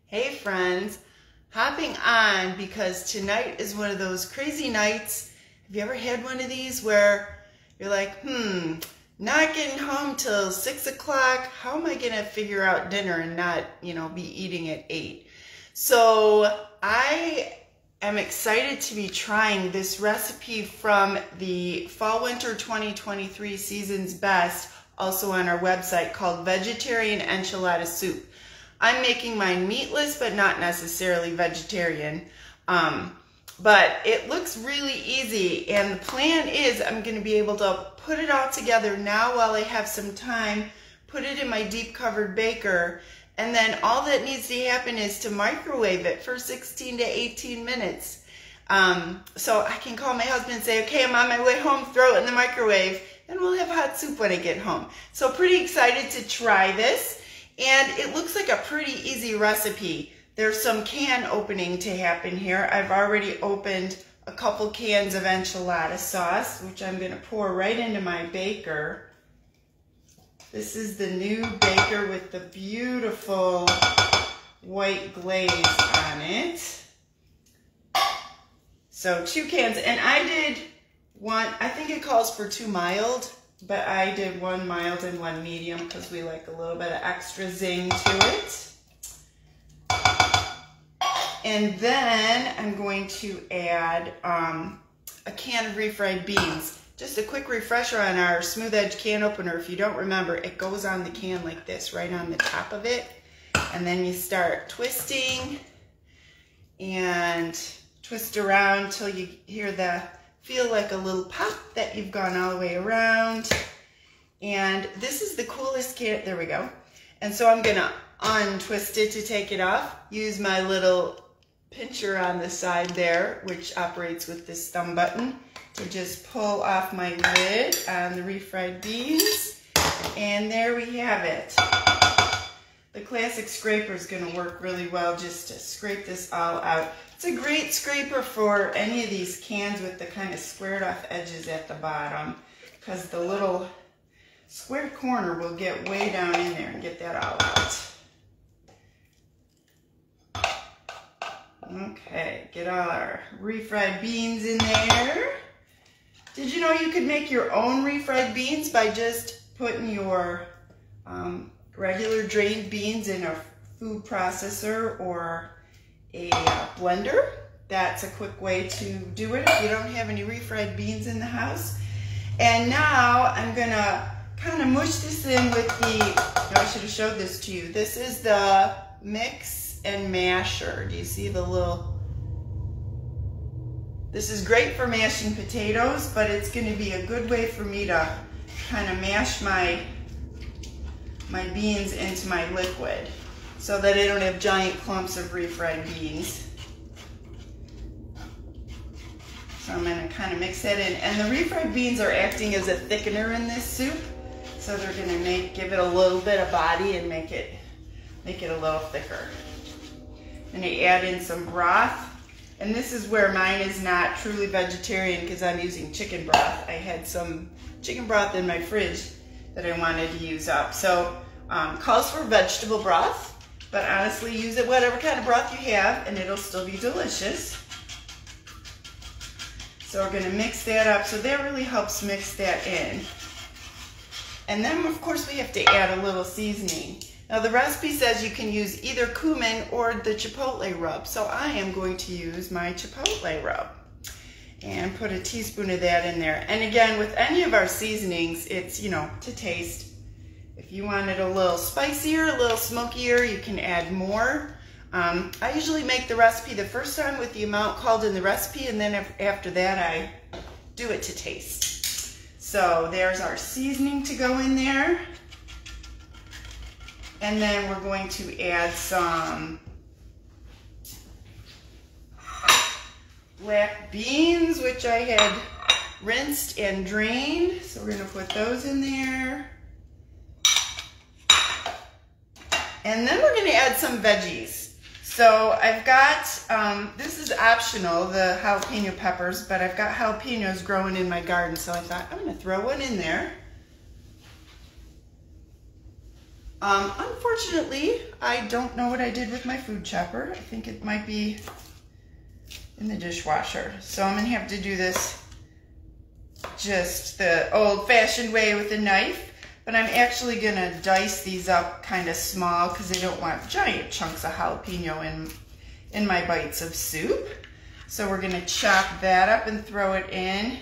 Hey friends, hopping on because tonight is one of those crazy nights. Have you ever had one of these where you're like, not getting home till 6 o'clock. How am I gonna figure out dinner and not, be eating at 8? So I am excited to be trying this recipe from the Fall-Winter 2023 Season's Best, also on our website, called Vegetarian Enchilada Soup. I'm making mine meatless, but not necessarily vegetarian. But it looks really easy, and the plan is I'm going to be able to put it all together now while I have some time, put it in my deep covered baker, and then all that needs to happen is to microwave it for 16 to 18 minutes. So I can call my husband and say, okay, I'm on my way home, throw it in the microwave, and we'll have hot soup when I get home. So pretty excited to try this. And it looks like a pretty easy recipe. There's some can opening to happen here. I've already opened a couple cans of enchilada sauce, which I'm going to pour right into my baker. This is the new baker with the beautiful white glaze on it. So 2 cans, and I did one, I think it calls for 2 mild. But I did 1 mild and 1 medium because we like a little bit of extra zing to it. And then I'm going to add a can of refried beans. Just a quick refresher on our smooth edge can opener. If you don't remember, it goes on the can like this, right on the top of it. And then you start twisting and twist around till you hear feel like a little pop that you've gone all the way around. And this is the coolest can, there we go. And so I'm gonna untwist it to take it off. Use my little pincher on the side there, which operates with this thumb button, to just pull off my lid on the refried beans. And there we have it. The classic scraper is gonna work really well just to scrape this all out. It's a great scraper for any of these cans with the kind of squared off edges at the bottom, because the little square corner will get way down in there and get that all out. Okay, get all our refried beans in there. Did you know you could make your own refried beans by just putting your regular drained beans in a food processor or a blender? That's a quick way to do it if you don't have any refried beans in the house. And now I'm gonna kind of mush this in with I should have showed this to you. This is the mix and masher. Do you see the little? This is great for mashing potatoes, but it's going to be a good way for me to kind of mash my beans into my liquid, so that I don't have giant clumps of refried beans. So I'm going to kind of mix that in. And the refried beans are acting as a thickener in this soup. So they're going to give it a little bit of body and make it a little thicker. And I add in some broth. And this is where mine is not truly vegetarian because I'm using chicken broth. I had some chicken broth in my fridge that I wanted to use up. So calls for vegetable broth. But honestly, use it whatever kind of broth you have, and it'll still be delicious. So we're going to mix that up. So that really helps mix that in. And then, of course, we have to add a little seasoning. Now, the recipe says you can use either cumin or the chipotle rub. So I am going to use my chipotle rub and put a teaspoon of that in there. And again, with any of our seasonings, it's, to taste. If you want it a little spicier, a little smokier, you can add more. I usually make the recipe the first time with the amount called in the recipe, and then after that I do it to taste. So there's our seasoning to go in there. And then we're going to add some black beans, which I had rinsed and drained. So we're going to put those in there. And then we're going to add some veggies. So I've got, this is optional, the jalapeno peppers, but I've got jalapenos growing in my garden, so I thought I'm going to throw one in there. Unfortunately, I don't know what I did with my food chopper. I think it might be in the dishwasher. So I'm gonna have to do this just the old-fashioned way with a knife, but I'm actually gonna dice these up kind of small because I don't want giant chunks of jalapeno in my bites of soup. So we're gonna chop that up and throw it in.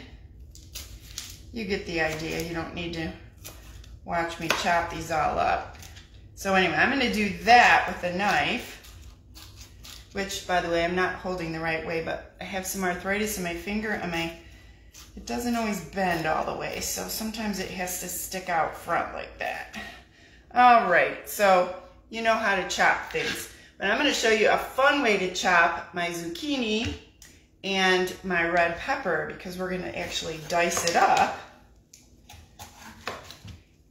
You get the idea. You don't need to watch me chop these all up. So anyway, I'm gonna do that with a knife, which, by the way, I'm not holding the right way, but I have some arthritis in my finger and it doesn't always bend all the way, so sometimes it has to stick out front like that. All right, so you know how to chop things, but I'm gonna show you a fun way to chop my zucchini and my red pepper, because we're gonna actually dice it up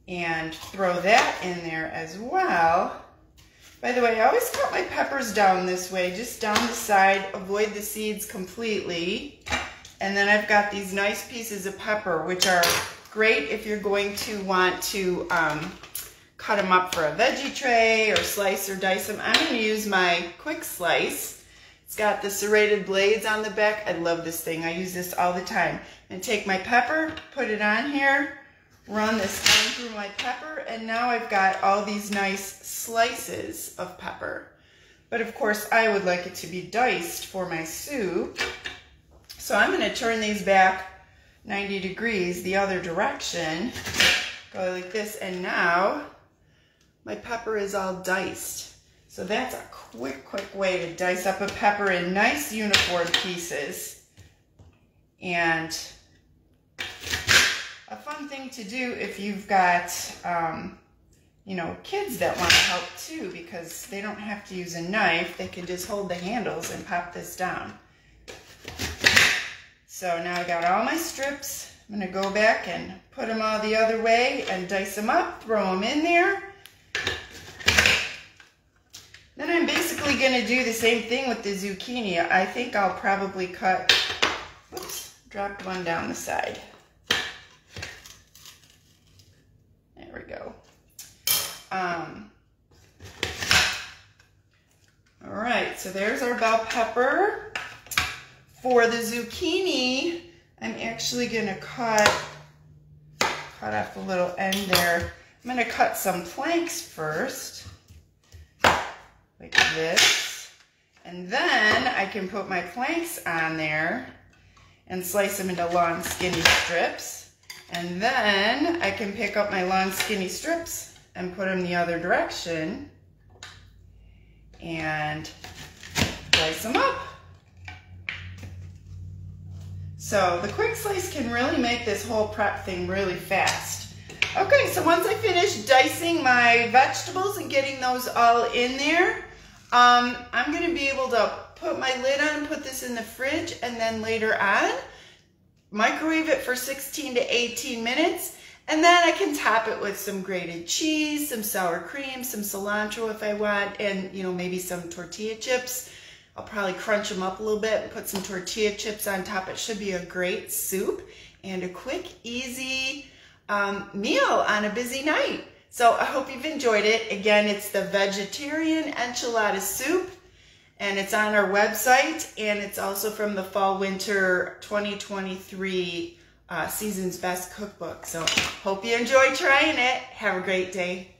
and throw that in there as well. By the way, I always cut my peppers down this way, just down the side, avoid the seeds completely. And then I've got these nice pieces of pepper, which are great if you're going to want to cut them up for a veggie tray or slice or dice them. I'm going to use my quick slice. It's got the serrated blades on the back. I love this thing. I use this all the time. And take my pepper, put it on here, run this down through my pepper, and now I've got all these nice slices of pepper. But of course, I would like it to be diced for my soup. So I'm going to turn these back 90 degrees the other direction, go like this, and now my pepper is all diced. So that's a quick way to dice up a pepper in nice uniform pieces. And a fun thing to do if you've got, you know, kids that want to help too, because they don't have to use a knife. They can just hold the handles and pop this down. So now I got all my strips. I'm going to go back and put them all the other way and dice them up, throw them in there. Then I'm basically going to do the same thing with the zucchini. I think I'll probably cut, whoops, dropped one down the side. There we go. All right, so there's our bell pepper. For the zucchini, I'm actually going to cut off the little end there. I'm going to cut some planks first, like this. And then I can put my planks on there and slice them into long, skinny strips. And then I can pick up my long, skinny strips and put them the other direction and slice them up. So the quick slice can really make this whole prep thing really fast. Okay, so once I finish dicing my vegetables and getting those all in there, I'm going to be able to put my lid on, put this in the fridge, and then later on, microwave it for 16 to 18 minutes, and then I can top it with some grated cheese, some sour cream, some cilantro if I want, and, you know, maybe some tortilla chips. I'll probably crunch them up a little bit and put some tortilla chips on top. It should be a great soup and a quick, easy meal on a busy night. So I hope you've enjoyed it. Again, it's the vegetarian enchilada soup, and it's on our website, and it's also from the Fall-Winter 2023 Season's Best Cookbook. So hope you enjoy trying it. Have a great day.